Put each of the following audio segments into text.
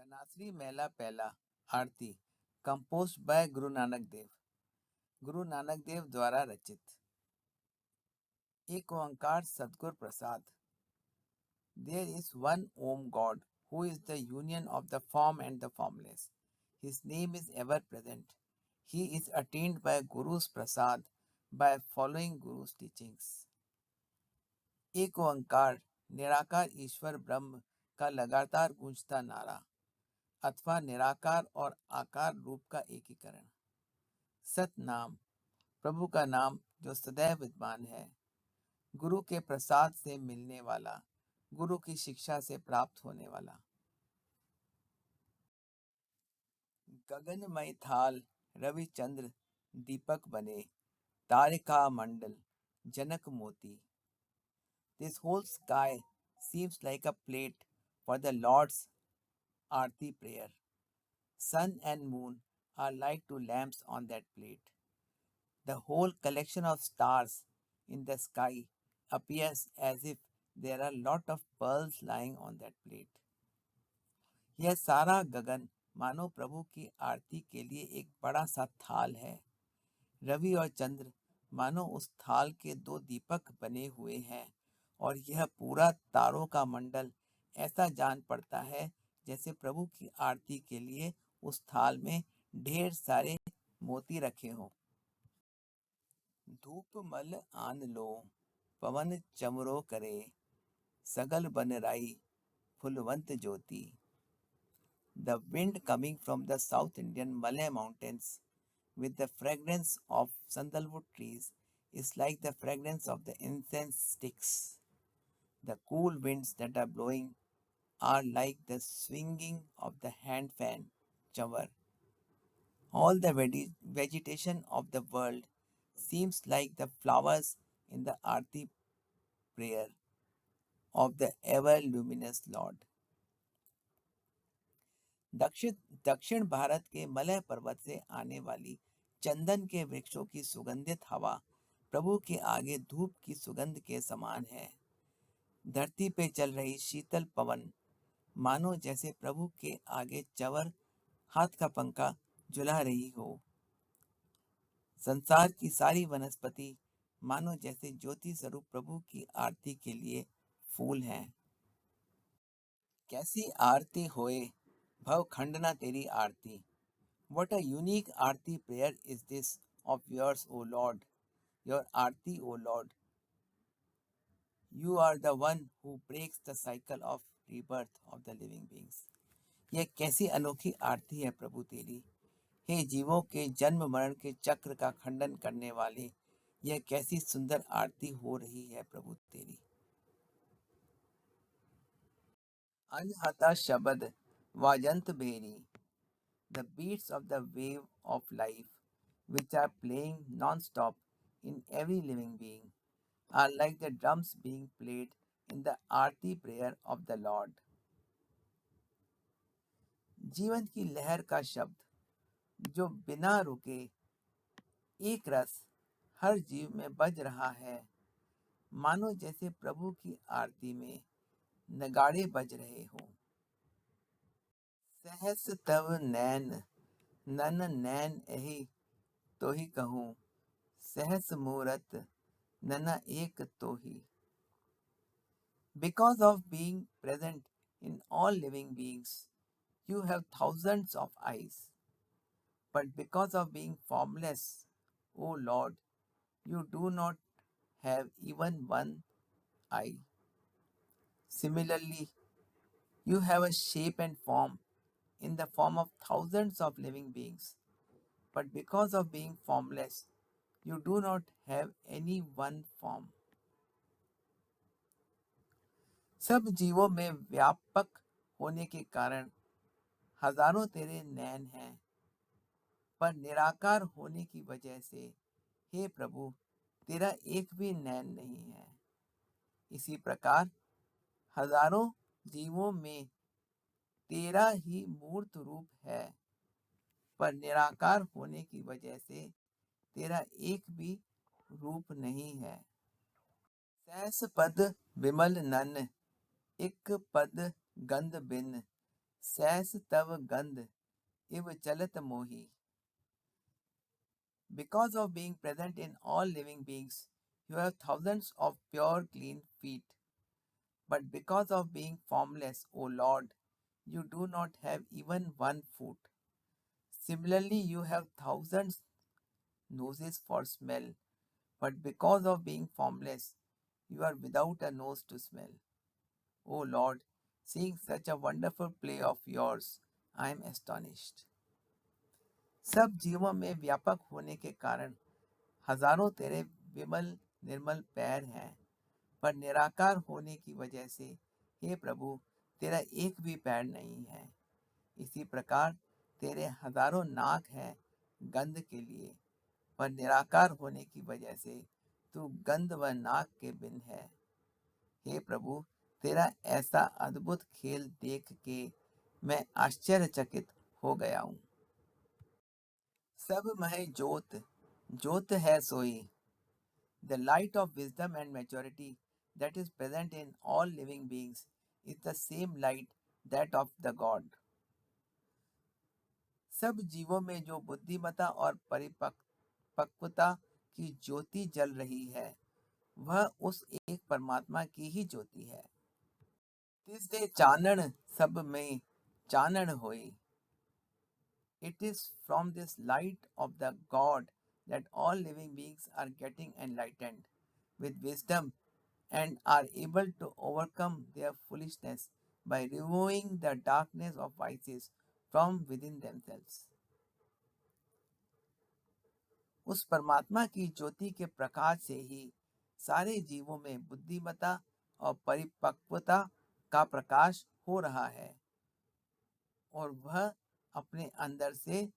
बनासरी मेला पहला आरती composed bye Guru Nanak Dev द्वारा रचित। एक ओंकार सदगुरु प्रसाद। There is one Om God who is the union of the form and the formless. His name is ever present. He is attained by Guru's prasad by following Guru's teachings. एक ओंकार निराकार ईश्वर ब्रह्म का लगातार गूंजता नारा अथवा निराकार और आकार रूप का एकीकरण। सत नाम प्रभु का नाम जो सदैव विद्यमान है, गुरु के प्रसाद से मिलने वाला, गुरु की शिक्षा से प्राप्त होने वाला। गगनमय थाल रविचंद्र दीपक बने, तारिका मंडल जनक मोती। This whole sky seems like a plate for the Lord's Aarti prayer. Sun and moon are like two lamps on that plate. The whole collection of stars in the sky appears as if there are a lot of pearls lying on that plate. यह सारा गगन मानो प्रभु की आरती के लिए एक बड़ा सा थाल है। रवि और चंद्र मानो उस थाल के दो दीपक बने हुए हैं और यह पूरा तारों का मंडल ऐसा जान पड़ता है जैसे प्रभु की आरती के लिए उस थाल में ढेर सारे मोती रखे हों। धूप मल आन लो पवन चमरो करे, सगल बन राई फुलवंत ज्योति। The wind coming from the South Indian Malay mountains with the fragrance of sandalwood trees is like the fragrance of the incense sticks. The cool winds that are blowing are like the swinging of the hand fan chavar. All the vegetation of the world seems like the flowers in the Aarti prayer of the ever luminous Lord. दक्षिण भारत के Malay पर्वत से आने वाली चंदन के वृक्षों की सुगंधित हवा प्रभु के आगे धूप की सुगंध के समान है। धरती पे चल रही शीतल पवन मानो जैसे प्रभु के आगे चवर हाथ का पंखा झुला रही हो। संसार की सारी वनस्पति मानो जैसे ज्योति स्वरूप प्रभु की आरती के लिए फूल हैं। कैसी आरती होए भव खंडना तेरी आरती। What a unique Aarti prayer is this of yours, O Lord. Your Aarti, O Lord. You are the one who breaks the cycle of rebirth of the living beings. यह कैसी अनोखी आरती है प्रभु तेरी। हे जीवों के जन्म मरण के चक्र का खंडन करने वाले, यह कैसी सुंदर आरती हो रही है प्रभु तेरी। अनहता शब्द वाजंत berry, the beats of the wave of life which are playing non-stop in every living being are like the drums being played in the Aarti prayer of the Lord. जीवन की लहर का शब्द जो बिना रुके एक रस हर जीव में बज रहा है, मानो जैसे प्रभु की आरती में नगाड़े बज रहे हों। सहस तव नैन नन नैन एहि तो ही कहूँ, सहस मूरत नना एक तो ही। Because of being present in all living beings, you have thousands of eyes. But because of being formless, O Lord, you do not have even one eye. Similarly, you have a shape and form in the form of thousands of living beings. But because of being formless, you do not have any one form. सब जीवों में व्यापक होने के कारण हजारों तेरे नैन हैं, पर निराकार होने की वजह से हे प्रभु तेरा एक भी नैन नहीं है। इसी प्रकार हजारों जीवों में तेरा ही मूर्त रूप है, पर निराकार होने की वजह से तेरा एक भी रूप नहीं है। सहस पद विमल नन एक पद गंध बिन, सहस तव गंध इव चलत मोही. Because of being present in all living beings, you have thousands of pure, clean feet. But because of being formless, O Lord, you do not have even one foot. Similarly, you have thousands noses for smell, but because of being formless, you are without a nose to smell. O Lord, seeing such a wonderful play of yours, I am astonished. सब जीवों में व्यापक होने के कारण हजारों तेरे विमल निर्मल पैर हैं, पर निराकार होने की वजह से हे प्रभु तेरा एक भी पैर नहीं है. इसी प्रकार तेरे हजारों नाक हैं गंध के लिए, पर निराकार होने की वजह से तू गंध व नाक के बिन है. हे प्रभु तेरा ऐसा अद्भुत खेल देख के मैं आश्चर्यचकित हो गया हूँ. सब मह ज्योत ज्योत है सोई. The light of wisdom and maturity that is present in all living beings is the same light that of the God. सब जीवों में जो बुद्धिमता और परिपक्वता की ज्योति जल रही है, वह उस एक परमात्मा की ही ज्योति है. तिसदे चानन सब में चानन होई. It is from this light of the God that all living beings are getting enlightened with wisdom and are able to overcome their foolishness by removing the darkness of vices from within themselves. उस परमात्मा की ज्योति के प्रकाश से ही सारे जीवों में बुद्धिमता और परिपक्वता का प्रकाश हो रहा है, और वह अपने अंदर से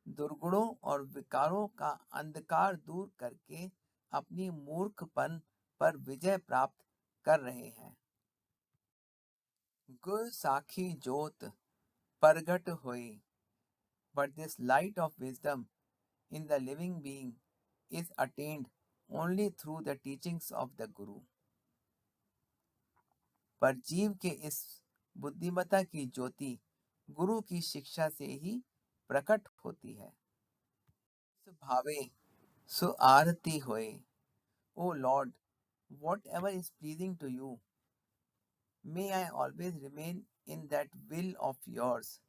दुर्गुणों और विकारों का अंधकार दूर करके अपनी मूर्खपन पर विजय प्राप्त कर रहे हैं. गुर साखी ज्योत प्रगट हुई. But this light of wisdom in the living being is attained only through the teachings of the Guru. पर जीव के इस बुद्धिमता की ज्योति गुरु की शिक्षा से ही प्रकट होती है. भावे सो आरती होए. O Lord, whatever is pleasing to you, may I always remain in that will of yours.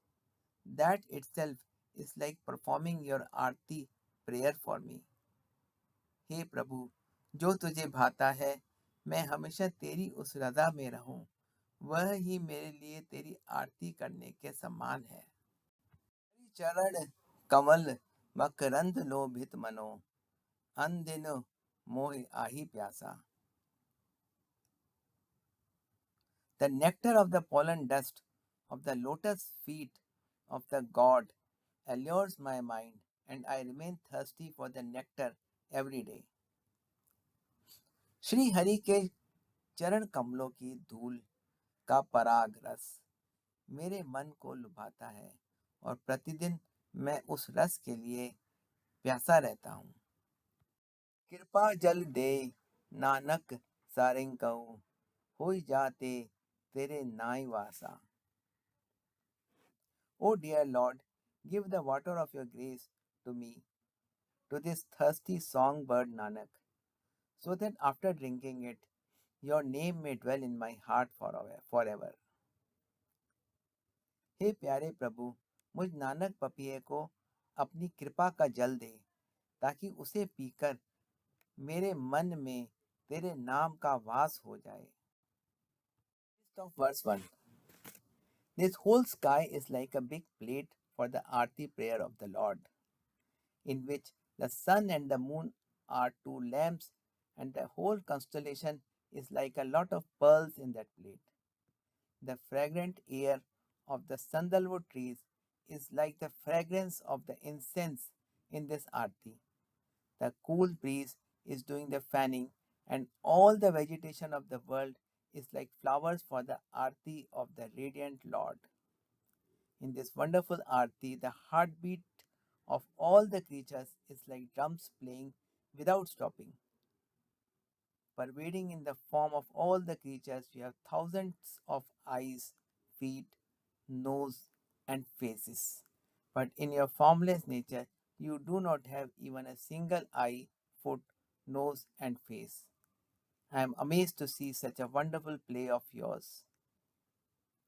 That itself is like performing your Aarti prayer for me. हे प्रभु, जो तुझे भाता है मैं हमेशा तेरी उस रजा में रहूं, वह ही मेरे लिए तेरी आरती करने के समान है. चरण कमल मकरंद लोभित मनो, अनदिन मोह आही प्यासा. The nectar of the pollen dust of the lotus feet of the god allures my mind, and I remain thirsty for the nectar every day. Shri Hari के चरण कमलों की धूल का पराग रस मेरे मन को लुभाता है, और प्रतिदिन मैं उस रस के लिए प्यासा रहता हूँ. कृपा जल दे नानक सारिंग कहूँ, हो जाते तेरे नाई वासा. O dear Lord, give the water of your grace to me, to this thirsty songbird Nanak, so that after drinking it, your name may dwell in my heart forever. हे प्यारे प्रभु, मुझ नानक पपिए को अपनी कृपा का जल दे, ताकि उसे पीकर मेरे मन में तेरे नाम का वास हो जाए. Of verse 1. This whole sky is like a big plate for the Aarti prayer of the Lord, in which the sun and the moon are two lamps, and the whole constellation is like a lot of pearls in that plate. The fragrant air of the sandalwood trees is like the fragrance of the incense in this arti. The cool breeze is doing the fanning, and all the vegetation of the world is like flowers for the arti of the radiant Lord. In this wonderful arti, the heartbeat of all the creatures is like drums playing without stopping. Pervading in the form of all the creatures, you have thousands of eyes, feet, nose, and faces. But in your formless nature, you do not have even a single eye, foot, nose, and face. I am amazed to see such a wonderful play of yours.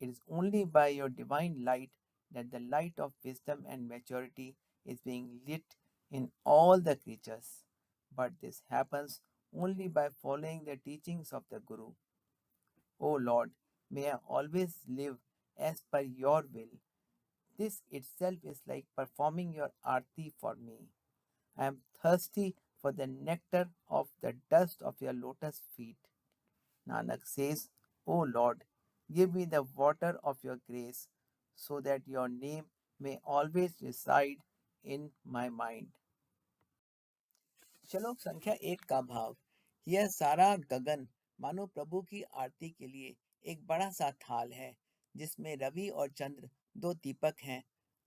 It is only by your divine light that the light of wisdom and maturity is being lit in all the creatures. But this happens only by following the teachings of the Guru. O Lord, may I always live as per your will. This itself is like performing your arti for me. I am thirsty for the nectar of the dust of your lotus feet. Nanak says, O Lord, give me the water of your grace so that your name may always reside in my mind. श्लोक संख्या 1 का भाव। यह सारा गगन मानो प्रभु की आरती के लिए एक बड़ा सा थाल है, जिसमें रवि और चंद्र दो दीपक हैं,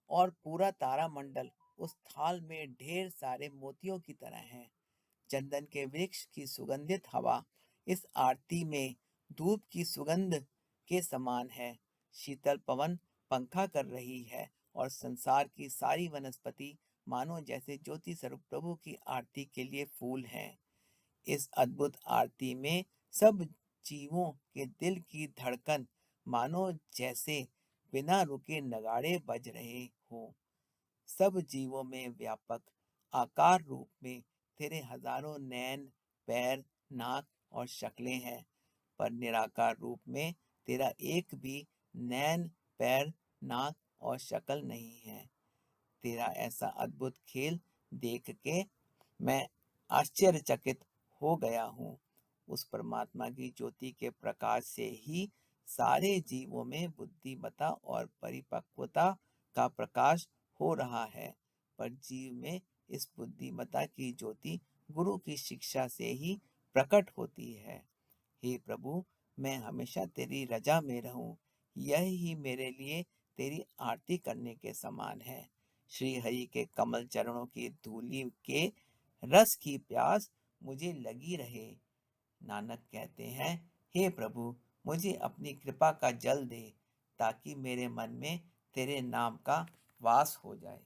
और पूरा तारा मंडल उस थाल में ढेर सारे मोतियों की तरह है। चंदन के वृक्ष की सुगंधित हवा इस आरती में धूप की सुगंध के समान है। शीतल पवन पंखा कर रही है और संसार की सारी वनस्पति मानो जैसे ज्योति स्वरूप प्रभु की आरती के लिए फूल हैं। इस अद्भुत आरती में सब जीवों के दिल की धड़कन मानो जैसे बिना रुके नगाड़े बज रहे हो। सब जीवों में व्यापक आकार रूप में तेरे हजारों नैन, पैर, नाक और शक्लें हैं, पर निराकार रूप में तेरा एक भी नैन, पैर, नाक और शक्ल नहीं है। तेरा ऐसा अद्भुत खेल देख के मैं आश्चर्यचकित हो गया हूँ। उस परमात्मा की ज्योति के प्रकाश से ही सारे जीवों में बुद्धिमता और परिपक्वता का प्रकाश हो रहा है, पर जीव में इस बुद्धिमता की ज्योति गुरु की शिक्षा से ही प्रकट होती है। हे प्रभु, मैं हमेशा तेरी रजा में रहूं, यह ही मेरे लिए तेरी आरती करने के समान है। श्री हरि के कमल चरणों की धूलि के रस की प्यास मुझे लगी रहे। नानक कहते हैं, हे प्रभु, मुझे अपनी कृपा का जल दे, ताकि मेरे मन में तेरे नाम का वास हो जाए।